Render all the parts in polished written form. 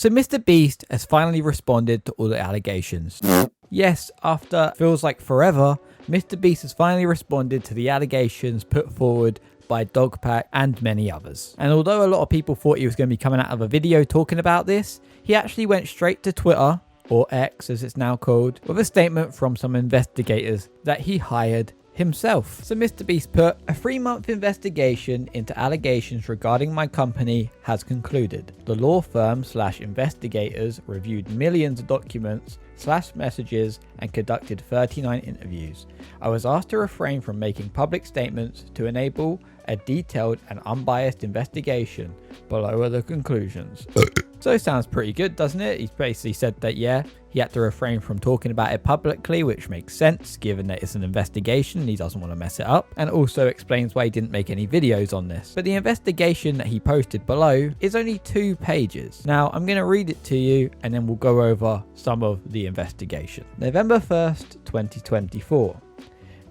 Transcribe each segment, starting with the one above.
So MrBeast has finally responded to all the allegations. Yes, after feels like forever, MrBeast has finally responded to the allegations put forward by Dogpack and many others. And although a lot of people thought he was going to be coming out of a video talking about this, he actually went straight to Twitter, or X as it's now called, with a statement from some investigators that he hired himself. So MrBeast put, a 3-month investigation into allegations regarding my company has concluded. The law firm / investigators reviewed millions of documents / messages and conducted 39 interviews. I was asked to refrain from making public statements to enable a detailed and unbiased investigation. Below are the conclusions. So it sounds pretty good, doesn't it? He's basically said that, yeah, he had to refrain from talking about it publicly, which makes sense given that it's an investigation and he doesn't want to mess it up, and also explains why he didn't make any videos on this. But the investigation that he posted below is only 2 pages. Now I'm going to read it to you and then we'll go over some of the investigation. November 1st, 2024.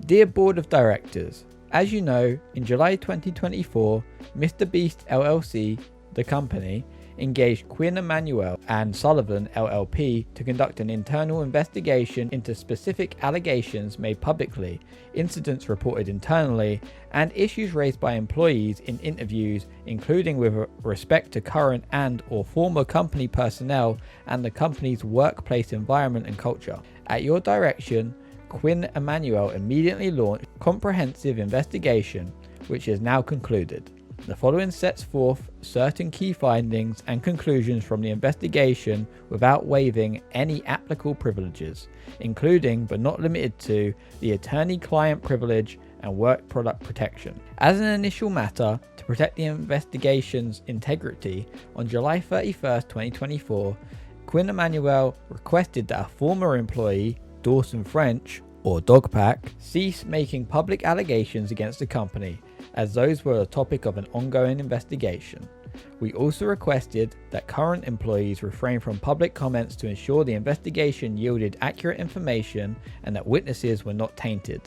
Dear Board of Directors, as you know, in July 2024, MrBeast LLC, the company, engaged Quinn Emanuel and Sullivan LLP to conduct an internal investigation into specific allegations made publicly, incidents reported internally, and issues raised by employees in interviews, including with respect to current and/or former company personnel and the company's workplace environment and culture. At your direction, Quinn Emanuel immediately launched a comprehensive investigation, which is now concluded. The following sets forth certain key findings and conclusions from the investigation without waiving any applicable privileges, including but not limited to the attorney-client privilege and work product protection. As an initial matter, to protect the investigation's integrity, on July 31st, 2024, Quinn Emanuel requested that a former employee, Dawson French, or Dogpack, cease making public allegations against the company, as those were a topic of an ongoing investigation. We also requested that current employees refrain from public comments to ensure the investigation yielded accurate information and that witnesses were not tainted.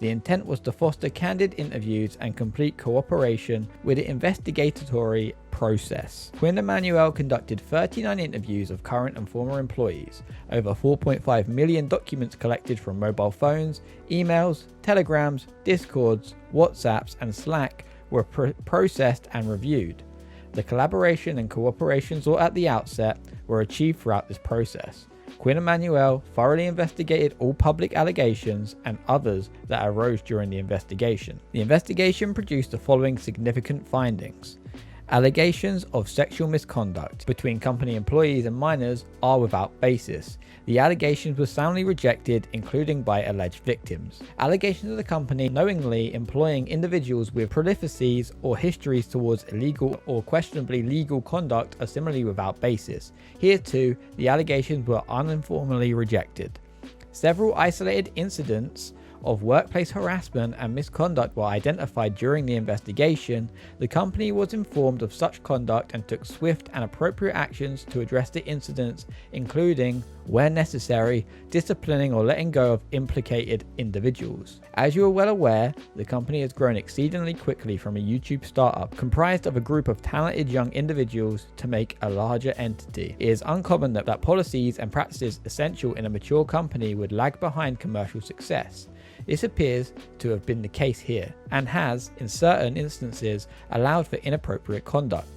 The intent was to foster candid interviews and complete cooperation with the investigatory process. Quinn Emanuel conducted 39 interviews of current and former employees. Over 4.5 million documents collected from mobile phones, emails, telegrams, discords, WhatsApps, and Slack were processed and reviewed. The collaboration and cooperation sought at the outset were achieved throughout this process. Quinn Emanuel thoroughly investigated all public allegations and others that arose during the investigation. The investigation produced the following significant findings. Allegations of sexual misconduct between company employees and minors are without basis. The allegations were soundly rejected, including by alleged victims. Allegations of the company knowingly employing individuals with prolificies or histories towards illegal or questionably legal conduct are similarly without basis. Here too, the allegations were uniformly rejected. Several isolated incidents of workplace harassment and misconduct were identified during the investigation. The company was informed of such conduct and took swift and appropriate actions to address the incidents, including, where necessary, disciplining or letting go of implicated individuals. As you are well aware, the company has grown exceedingly quickly from a YouTube startup comprised of a group of talented young individuals to make a larger entity. It is uncommon that policies and practices essential in a mature company would lag behind commercial success. This appears to have been the case here, and has, in certain instances, allowed for inappropriate conduct.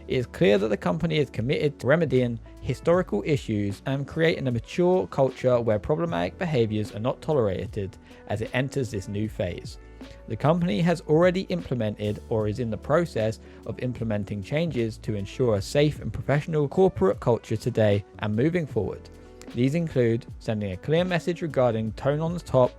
It is clear that the company is committed to remedying historical issues and creating a mature culture where problematic behaviors are not tolerated as it enters this new phase. The company has already implemented or is in the process of implementing changes to ensure a safe and professional corporate culture today and moving forward. These include sending a clear message regarding tone on the top,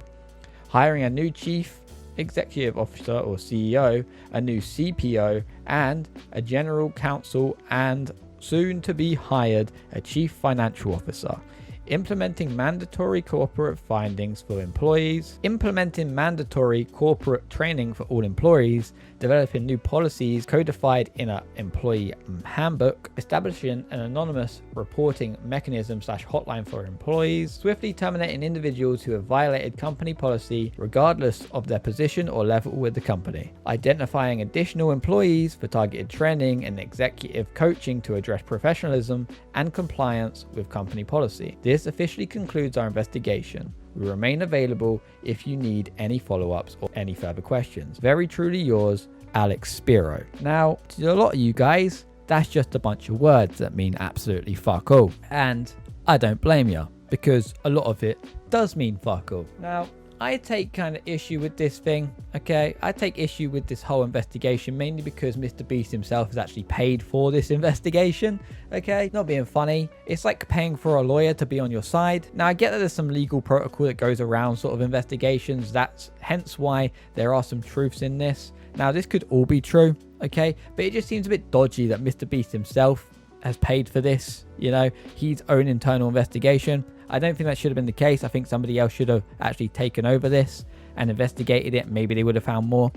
hiring a new chief executive officer or CEO, a new CPO, and a general counsel, and soon to be hired a chief financial officer. implementing mandatory corporate findings for employees, implementing mandatory corporate training for all employees, developing new policies codified in an employee handbook, establishing an anonymous reporting mechanism / hotline for employees, swiftly terminating individuals who have violated company policy regardless of their position or level with the company, identifying additional employees for targeted training and executive coaching to address professionalism and compliance with company policy. This officially concludes our investigation. We remain available if you need any follow-ups or any further questions. Very truly yours, Alex Spiro. Now, to a lot of you guys, that's just a bunch of words that mean absolutely fuck all. And I don't blame you, because a lot of it does mean fuck all. Now, I take kind of issue with this thing, okay? I take issue with this whole investigation mainly because MrBeast himself is actually paid for this investigation, okay? Not being funny. It's like paying for a lawyer to be on your side. Now, I get that there's some legal protocol that goes around sort of investigations. That's hence why there are some truths in this. Now, this could all be true, okay? But it just seems a bit dodgy that MrBeast himself has paid for this, you know, his own internal investigation. I don't think that should have been the case. I think somebody else should have actually taken over this and investigated it. Maybe they would have found more.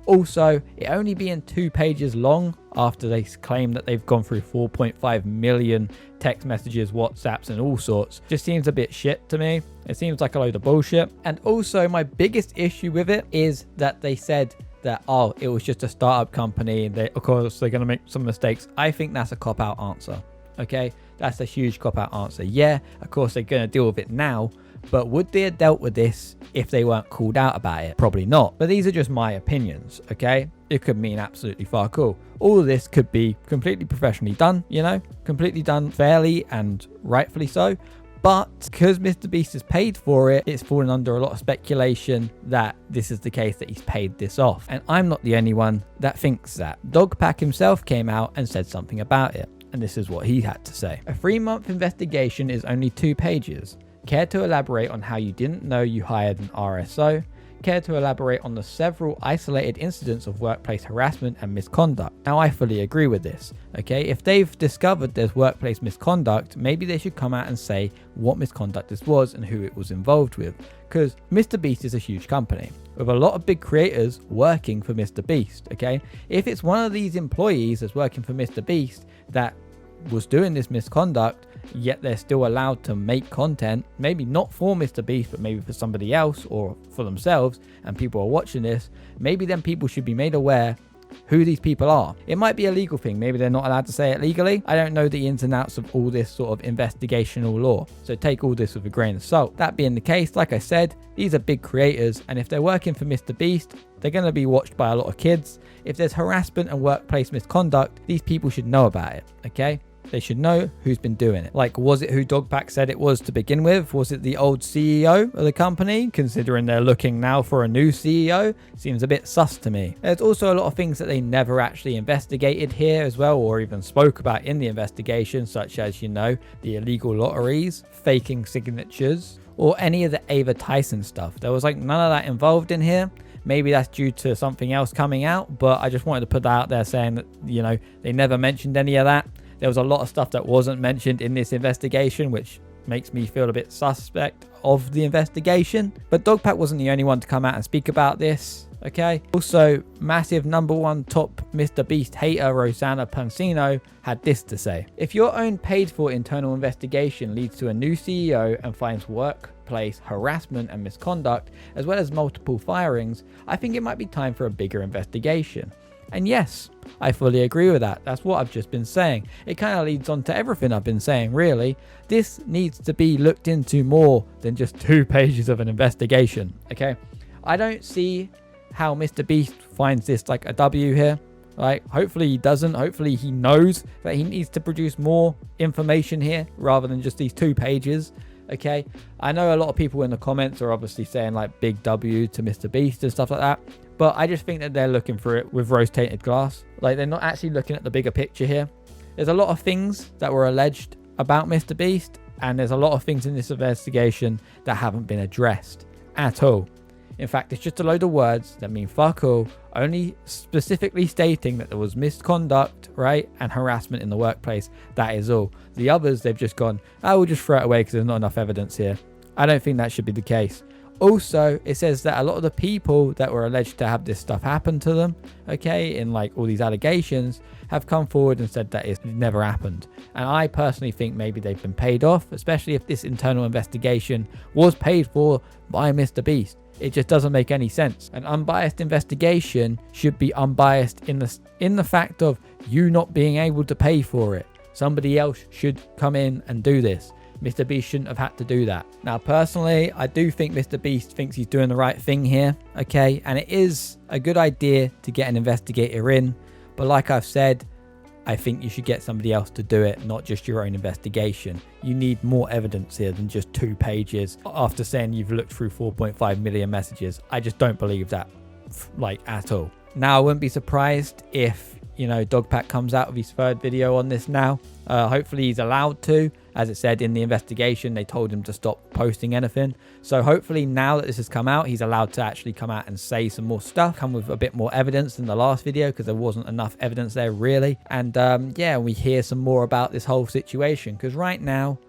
Also, it only being 2 pages long after they claim that they've gone through 4.5 million text messages, WhatsApps and all sorts, just seems a bit shit to me. It seems like a load of bullshit. And also, my biggest issue with it is that they said that, oh, it was just a startup company and of course they're going to make some mistakes. I think that's a cop-out answer. Okay, that's a huge cop-out answer. Yeah, of course they're going to deal with it now, but would they have dealt with this if they weren't called out about it? Probably not. But these are just my opinions, okay? It could mean absolutely fuck all. All of this could be completely professionally done, you know, completely done fairly and rightfully so. But because MrBeast has paid for it, it's fallen under a lot of speculation that this is the case, that he's paid this off. And I'm not the only one that thinks that. Dogpack himself came out and said something about it. And this is what he had to say. A 3-month investigation is only 2 pages. Care to elaborate on how you didn't know you hired an RSO? Care to elaborate on the several isolated incidents of workplace harassment and misconduct? Now, I fully agree with this, okay? If they've discovered there's workplace misconduct, maybe they should come out and say what misconduct this was and who it was involved with. Because MrBeast is a huge company with a lot of big creators working for MrBeast, okay? If it's one of these employees that's working for MrBeast that was doing this misconduct, yet they're still allowed to make content, maybe not for MrBeast, but maybe for somebody else or for themselves, and people are watching this, maybe then people should be made aware who these people are. It might be a legal thing. Maybe they're not allowed to say it legally. I don't know the ins and outs of all this sort of investigational law, so take all this with a grain of salt. That being the case, like I said, these are big creators, and if they're working for MrBeast, they're going to be watched by a lot of kids. If there's harassment and workplace misconduct, these people should know about it, okay? They should know who's been doing it. Like, was it who Dogpack said it was to begin with? Was it the old CEO of the company? Considering they're looking now for a new CEO, seems a bit sus to me. There's also a lot of things that they never actually investigated here as well, or even spoke about in the investigation, such as, you know, the illegal lotteries, faking signatures, or any of the Ava Tyson stuff. There was like none of that involved in here. Maybe that's due to something else coming out, but I just wanted to put that out there saying that, you know, they never mentioned any of that. There was a lot of stuff that wasn't mentioned in this investigation, which makes me feel a bit suspect of the investigation. But Dogpack wasn't the only one to come out and speak about this, okay? Also, massive #1 top MrBeast hater Rosanna Pansino had this to say. If your own paid for internal investigation leads to a new CEO and finds workplace harassment and misconduct, as well as multiple firings, I think it might be time for a bigger investigation. And yes, I fully agree with that. That's what I've just been saying. It kind of leads on to everything I've been saying, really. This needs to be looked into more than just 2 pages of an investigation, okay? I don't see how MrBeast finds this like a W here. Like, hopefully he doesn't. Hopefully he knows that he needs to produce more information here rather than just these 2 pages. Okay, I know a lot of people in the comments are obviously saying like big W to MrBeast and stuff like that, but I just think that they're looking for it with rose-tinted glass. Like, they're not actually looking at the bigger picture here. There's a lot of things that were alleged about MrBeast, and there's a lot of things in this investigation that haven't been addressed at all. In fact, it's just a load of words that mean fuck all, only specifically stating that there was misconduct, right, and harassment in the workplace. That is all. The others, they've just gone, oh, we'll just throw it away because there's not enough evidence here. I don't think that should be the case. Also, it says that a lot of the people that were alleged to have this stuff happen to them, okay, in like all these allegations, have come forward and said that it's never happened. And I personally think maybe they've been paid off, especially if this internal investigation was paid for by MrBeast. It just doesn't make any sense. An unbiased investigation should be unbiased in the fact of you not being able to pay for it. Somebody else should come in and do this. MrBeast shouldn't have had to do that. Now, personally, I do think MrBeast thinks he's doing the right thing here, okay? And it is a good idea to get an investigator in. But like I've said, I think you should get somebody else to do it, not just your own investigation. You need more evidence here than just 2 pages after saying you've looked through 4.5 million messages. I just don't believe that, like, at all. Now, I wouldn't be surprised if, you know, Dogpack comes out with his 3rd video on this now. Hopefully he's allowed to. As it said in the investigation, they told him to stop posting anything. So hopefully now that this has come out, he's allowed to actually come out and say some more stuff, come with a bit more evidence than the last video, because there wasn't enough evidence there really. And yeah, we hear some more about this whole situation, because right now,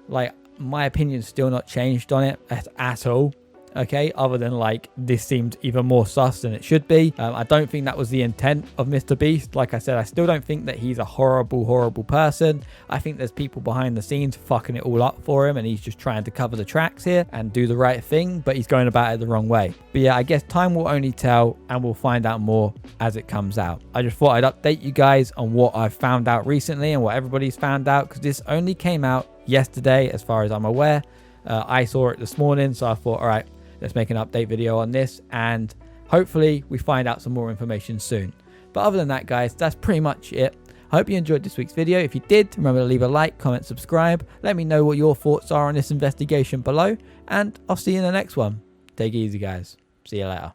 like, my opinion's still not changed on it at all. Okay, other than like this seemed even more sus than it should be. I don't think that was the intent of MrBeast. Like I said, I still don't think that he's a horrible person. I think there's people behind the scenes fucking it all up for him, and he's just trying to cover the tracks here and do the right thing, but he's going about it the wrong way. But yeah, I guess time will only tell, and we'll find out more as it comes out. I just thought I'd update you guys on what I've found out recently and what everybody's found out, because this only came out yesterday as far as I'm aware. I saw it this morning, so I thought, all right, let's make an update video on this, and hopefully we find out some more information soon. But other than that, guys, that's pretty much it. I hope you enjoyed this week's video. If you did, remember to leave a like, comment, subscribe. Let me know what your thoughts are on this investigation below, and I'll see you in the next one. Take it easy, guys. See you later.